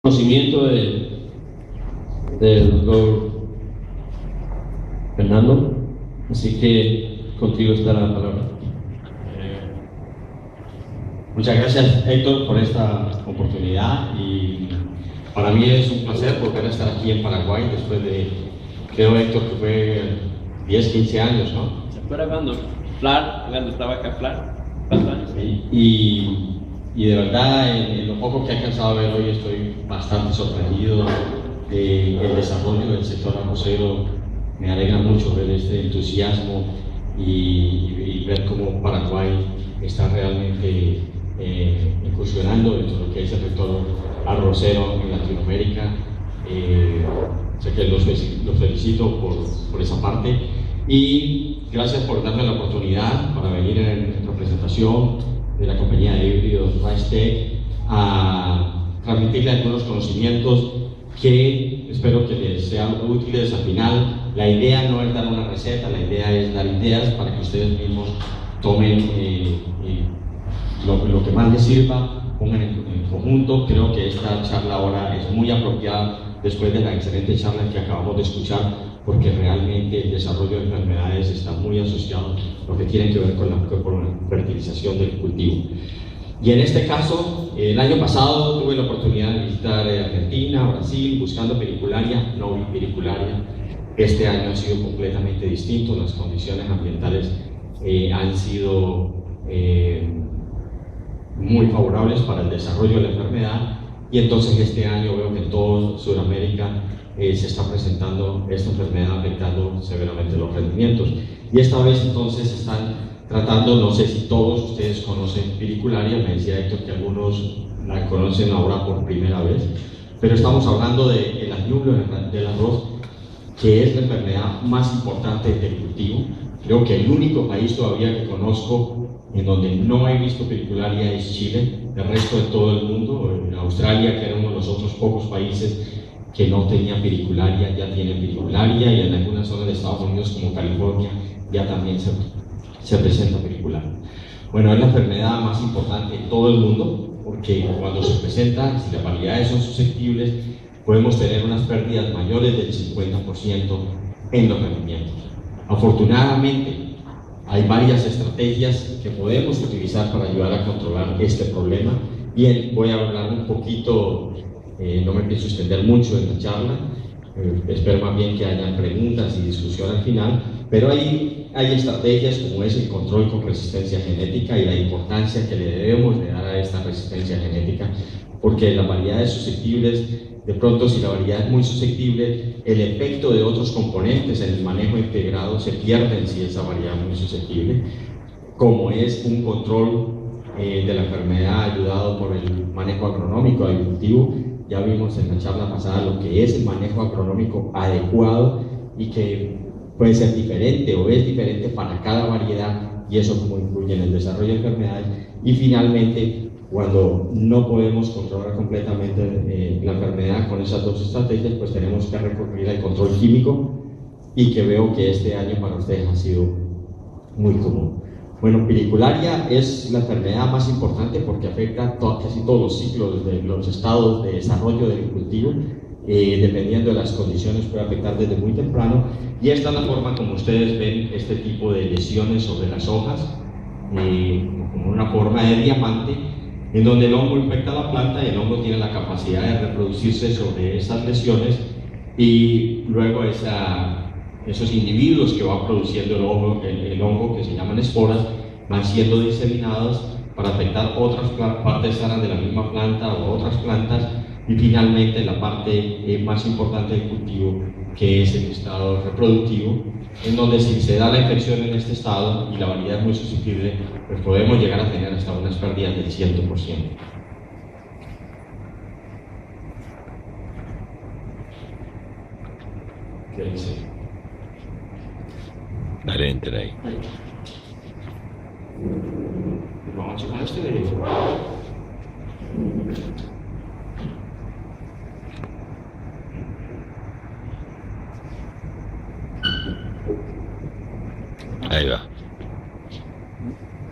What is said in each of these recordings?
Conocimiento del doctor Fernando, así que contigo está la palabra. Muchas gracias, Héctor, por esta oportunidad, y para mí es un placer volver a estar aquí en Paraguay después de, creo, Héctor, que fue 10, 15 años, ¿no? ¿Se acuerda cuando estaba acá Flar? Y de verdad, en lo poco que he alcanzado a ver hoy, estoy bastante sorprendido del desarrollo del sector arrocero. Me alegra mucho ver este entusiasmo y ver cómo Paraguay está realmente incursionando dentro de lo que es el sector arrocero en Latinoamérica. Sé que los felicito por esa parte, y gracias por darme la oportunidad para venir en representación de la compañía de híbridos RiceTech a transmitirle algunos conocimientos que espero que les sean útiles. Al final, la idea no es dar una receta, la idea es dar ideas para que ustedes mismos tomen lo que más les sirva, pongan en conjunto. Creo que esta charla ahora es muy apropiada después de la excelente charla que acabamos de escuchar, porque realmente el desarrollo de enfermedades está muy asociado a lo que tiene que ver con la fertilización del cultivo. Y en este caso, el año pasado tuve la oportunidad de visitar Argentina, Brasil, buscando pericularia. No vi pericularia. Este año ha sido completamente distinto, las condiciones ambientales han sido muy favorables para el desarrollo de la enfermedad, y entonces este año veo que en toda Sudamérica se está presentando esta enfermedad, afectando severamente los rendimientos. Y esta vez entonces están tratando, no sé si todos ustedes conocen pericularia, me decía Héctor que algunos la conocen ahora por primera vez, pero estamos hablando del añublo del arroz, que es la enfermedad más importante del cultivo. Creo que el único país todavía que conozco en donde no he visto pericularia es Chile. El resto de todo el mundo, en Australia, que era uno de los otros pocos países que no tenía pericularia, ya tiene pericularia, y en algunas zonas de Estados Unidos como California ya también se presenta pericularia. Bueno, es la enfermedad más importante en todo el mundo, porque cuando se presenta, si las variedades son susceptibles, podemos tener unas pérdidas mayores del 50% en los rendimientos. Afortunadamente, hay varias estrategias que podemos utilizar para ayudar a controlar este problema, y voy a hablar un poquito, no me pienso extender mucho en la charla, espero más bien que haya preguntas y discusión al final, pero hay estrategias como es el control con resistencia genética y la importancia que le debemos de dar a esta resistencia genética, porque las variedades susceptibles, de pronto, si la variedad es muy susceptible, el efecto de otros componentes en el manejo integrado se pierden si esa variedad es muy susceptible, como es un control de la enfermedad ayudado por el manejo agronómico del cultivo. Ya vimos en la charla pasada lo que es el manejo agronómico adecuado, y que puede ser diferente o es diferente para cada variedad, y eso como influye en el desarrollo de enfermedades. Y finalmente, cuando no podemos controlar completamente la enfermedad con esas dos estrategias, pues tenemos que recurrir al control químico, y que veo que este año para ustedes ha sido muy común. Bueno, pericularia es la enfermedad más importante porque afecta casi todos los ciclos de los estados de desarrollo del cultivo. Dependiendo de las condiciones puede afectar desde muy temprano, y esta es la forma como ustedes ven este tipo de lesiones sobre las hojas, como una forma de diamante, en donde el hongo infecta la planta y el hongo tiene la capacidad de reproducirse sobre esas lesiones, y luego esos individuos que va produciendo el hongo, que se llaman esporas, van siendo diseminados para afectar otras partes sanas de la misma planta o otras plantas, y finalmente la parte más importante del cultivo, que es el estado reproductivo, en donde si se da la infección en este estado y la variedad es muy susceptible, pues podemos llegar a tener hasta unas pérdidas del 100%. ¿Qué dice? Dale, entra ahí. Vamos a checar este de... Ahí va.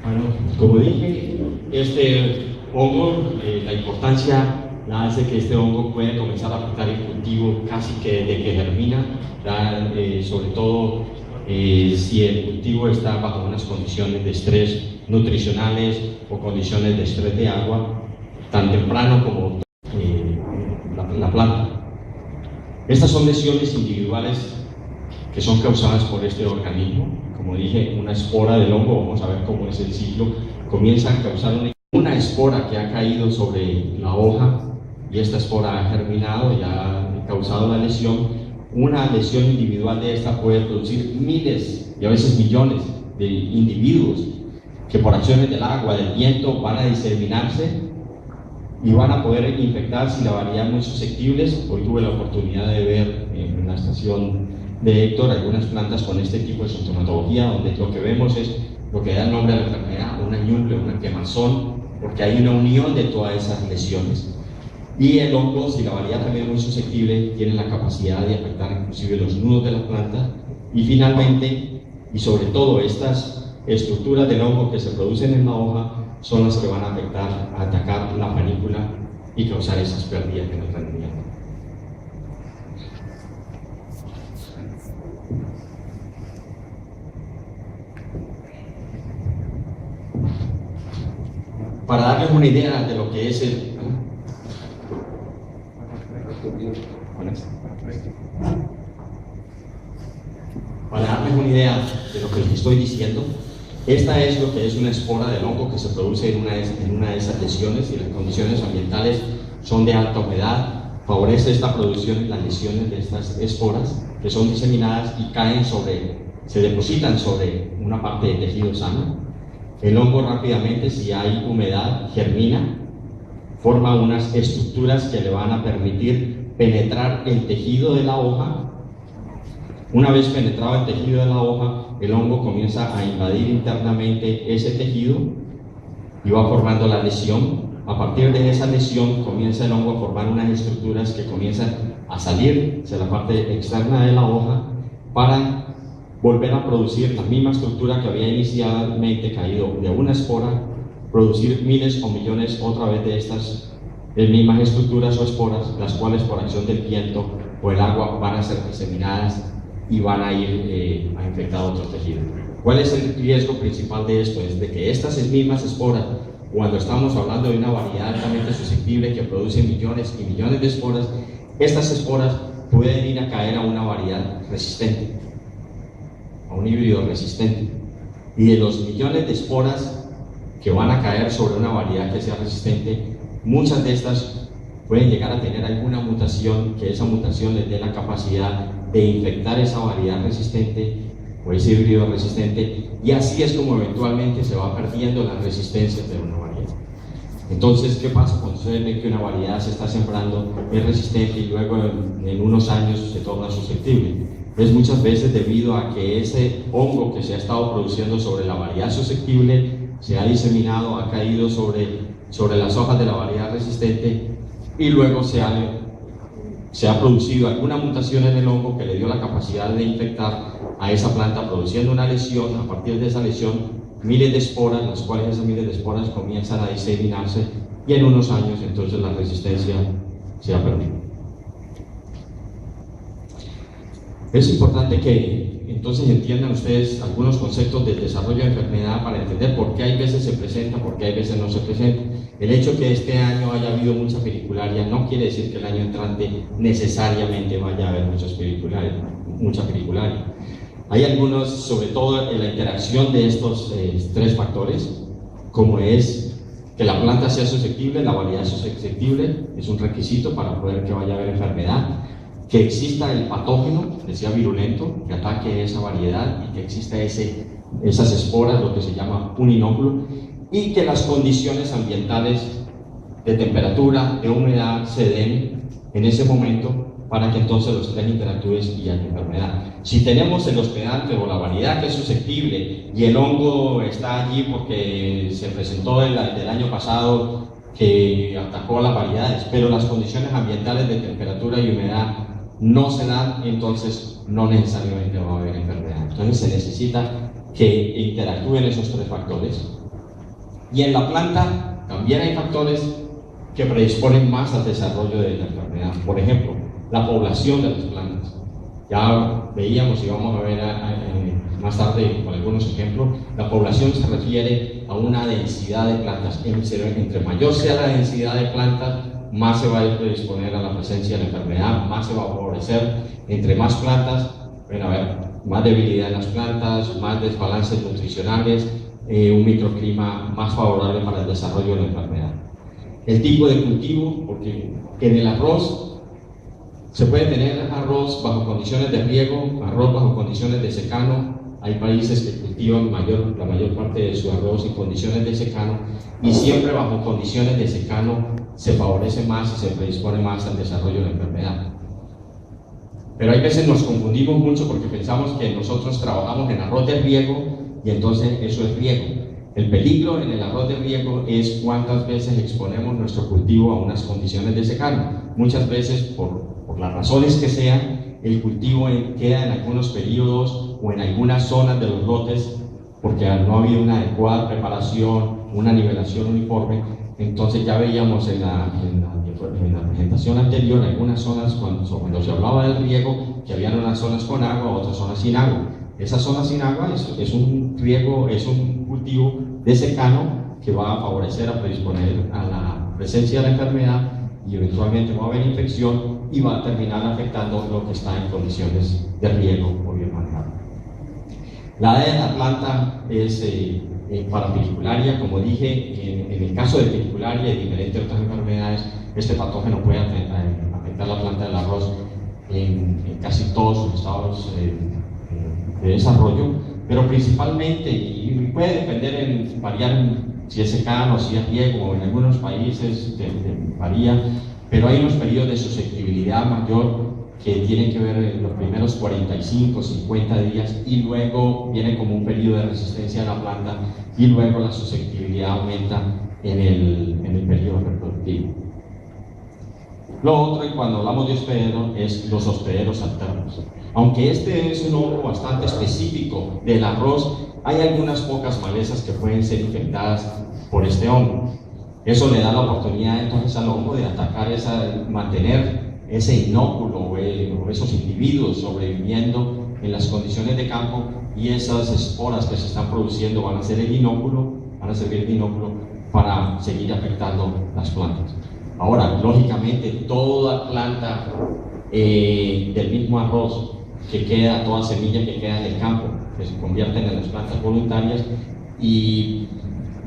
Bueno, como dije, este hongo, la importancia ya hace que este hongo pueda comenzar a afectar el cultivo casi que desde que germina, ya, sobre todo si el cultivo está bajo unas condiciones de estrés nutricionales o condiciones de estrés de agua, tan temprano como la planta. Estas son lesiones individuales que son causadas por este organismo. Como dije, una espora del hongo, vamos a ver cómo es el ciclo, comienza a causar una espora que ha caído sobre la hoja y esta espora ha germinado y ha causado la lesión. Una lesión individual de esta puede producir miles y a veces millones de individuos que por acciones del agua, del viento, van a diseminarse y van a poder infectarse y la variedad muy susceptibles. Hoy tuve la oportunidad de ver en la estación de Héctor algunas plantas con este tipo de sintomatología, donde lo que vemos es lo que da el nombre a la enfermedad, una ñuble, una quemazón, porque hay una unión de todas esas lesiones. Y el hongo, si la variedad también es muy susceptible, tiene la capacidad de afectar inclusive los nudos de la planta. Y finalmente, y sobre todo, estas estructuras del hongo que se producen en la hoja son las que van a afectar, a atacar la panícula y causar esas pérdidas en el rendimiento. Para darles una idea de lo que es el... Para darles una idea de lo que les estoy diciendo, esta es lo que es una espora del hongo que se produce en una de esas lesiones, y las condiciones ambientales son de alta humedad. Favorece esta producción las lesiones de estas esporas que son diseminadas y caen se depositan sobre una parte de tejido sano. El hongo rápidamente, si hay humedad, germina, forma unas estructuras que le van a permitir penetrar el tejido de la hoja. Una vez penetrado el tejido de la hoja, el hongo comienza a invadir internamente ese tejido y va formando la lesión. A partir de esa lesión comienza el hongo a formar unas estructuras que comienzan a salir de la parte externa de la hoja para volver a producir la misma estructura que había inicialmente caído de una espora, producir miles o millones otra vez de estas mismas estructuras o esporas, las cuales por acción del viento o el agua van a ser diseminadas y van a ir a infectar otros tejidos. ¿Cuál es el riesgo principal de esto? Es de que estas mismas esporas, cuando estamos hablando de una variedad altamente susceptible que produce millones y millones de esporas, estas esporas pueden ir a caer a una variedad resistente, a un híbrido resistente. Y de los millones de esporas que van a caer sobre una variedad que sea resistente, muchas de estas pueden llegar a tener alguna mutación, que esa mutación les dé la capacidad de infectar esa variedad resistente o ese híbrido resistente, y así es como eventualmente se va perdiendo las resistencias de una variedad. Entonces, ¿qué pasa cuando ustedes ven que una variedad se está sembrando, es resistente y luego en unos años se torna susceptible? Es muchas veces debido a que ese hongo que se ha estado produciendo sobre la variedad susceptible se ha diseminado, ha caído sobre las hojas de la variedad resistente, y luego se ha producido alguna mutación en el hongo que le dio la capacidad de infectar a esa planta, produciendo una lesión. A partir de esa lesión, miles de esporas, las cuales esas miles de esporas comienzan a diseminarse, y en unos años entonces la resistencia se ha perdido. Es importante que entonces entiendan ustedes algunos conceptos del desarrollo de enfermedad para entender por qué hay veces se presenta, por qué hay veces no se presenta. El hecho que este año haya habido mucha pedicularia no quiere decir que el año entrante necesariamente vaya a haber mucha pedicularia. Hay algunos, sobre todo en la interacción de estos tres factores, como es que la planta sea susceptible, la variedad susceptible, es un requisito para poder que vaya a haber enfermedad. Que exista el patógeno, que sea virulento, que ataque esa variedad, y que exista esas esporas, lo que se llama un inóculo, y que las condiciones ambientales de temperatura, de humedad, se den en ese momento para que entonces los tres interactúen y haya enfermedad. Si tenemos el hospedante o la variedad que es susceptible y el hongo está allí porque se presentó del año pasado que atacó a las variedades, pero las condiciones ambientales de temperatura y humedad no se dan, entonces no necesariamente va a haber enfermedad. Entonces se necesita que interactúen esos tres factores. Y en la planta también hay factores que predisponen más al desarrollo de la enfermedad. Por ejemplo, la población de las plantas. Ya veíamos y vamos a ver más tarde con algunos ejemplos, la población se refiere a una densidad de plantas. Entre mayor sea la densidad de plantas, más se va a predisponer a la presencia de la enfermedad, más se va a favorecer. Entre más plantas, van a haber más debilidad en las plantas, más desbalances nutricionales, un microclima más favorable para el desarrollo de la enfermedad. El tipo de cultivo, porque en el arroz se puede tener arroz bajo condiciones de riego, arroz bajo condiciones de secano. Hay países que cultivan la mayor parte de su arroz en condiciones de secano, y siempre bajo condiciones de secano se favorece más y se predispone más al desarrollo de la enfermedad. Pero hay veces nos confundimos mucho porque pensamos que nosotros trabajamos en arroz de riego y entonces eso es riego. El peligro en el arroz de riego es cuántas veces exponemos nuestro cultivo a unas condiciones de secano. Muchas veces, por las razones que sean, el cultivo queda en algunos periodos o en algunas zonas de los lotes porque no ha habido una adecuada preparación, una nivelación uniforme. Entonces ya veíamos en la presentación anterior algunas zonas cuando se hablaba del riego, que habían unas zonas con agua, otras zonas sin agua. Esas zonas sin agua es un riego, es un cultivo de secano que va a favorecer, a predisponer a la presencia de la enfermedad, y eventualmente va a haber infección y va a terminar afectando lo que está en condiciones de riego o bien manejado. La edad de la planta es para pedicularias, como dije. En el caso de pedicularias y diferentes otras enfermedades, este patógeno puede afectar la planta del arroz en casi todos sus estados de desarrollo, pero principalmente, y puede variar si es secano, si es riego, en algunos países varía, pero hay unos periodos de susceptibilidad mayor que tienen que ver en los primeros 45, 50 días, y luego viene como un periodo de resistencia a la planta, y luego la susceptibilidad aumenta en el periodo reproductivo. Lo otro, y cuando hablamos de hospedero, es los hospederos alternos. Aunque este es un hongo bastante específico del arroz, hay algunas pocas malezas que pueden ser infectadas por este hongo. Eso le da la oportunidad entonces al hongo de atacar, mantener ese inóculo o esos individuos sobreviviendo en las condiciones de campo, y esas esporas que se están produciendo van a ser el inóculo, van a servir de inóculo para seguir afectando las plantas. Ahora, lógicamente, toda planta del mismo arroz que queda, toda semilla que queda en el campo, que se convierten en las plantas voluntarias, y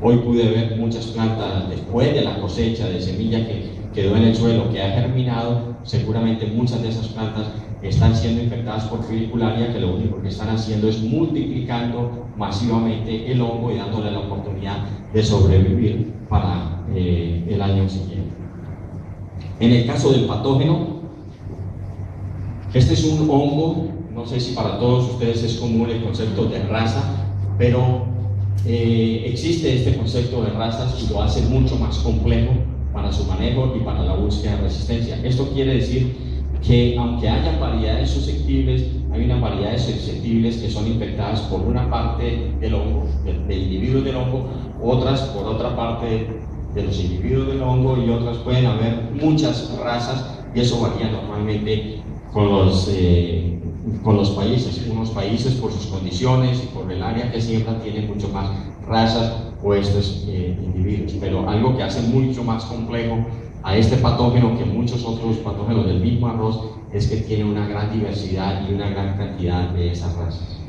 hoy pude ver muchas plantas después de la cosecha de semilla que quedó en el suelo, que ha germinado. Seguramente muchas de esas plantas están siendo infectadas por pedicularia, que lo único que están haciendo es multiplicando masivamente el hongo y dándole la oportunidad de sobrevivir para el año siguiente. En el caso del patógeno, este es un hongo, no sé si para todos ustedes es común el concepto de raza, pero existe este concepto de razas y lo hace mucho más complejo para su manejo y para la búsqueda de resistencia. Esto quiere decir que aunque haya variedades susceptibles, hay unas variedades susceptibles que son infectadas por una parte del hongo, del individuo del hongo, otras por otra parte de los individuos del hongo, y otras pueden haber muchas razas, y eso varía normalmente con los países. Unos países por sus condiciones y por el área que siembran tienen mucho más razas o estos individuos, pero algo que hace mucho más complejo a este patógeno que muchos otros patógenos del mismo arroz es que tiene una gran diversidad y una gran cantidad de esas razas.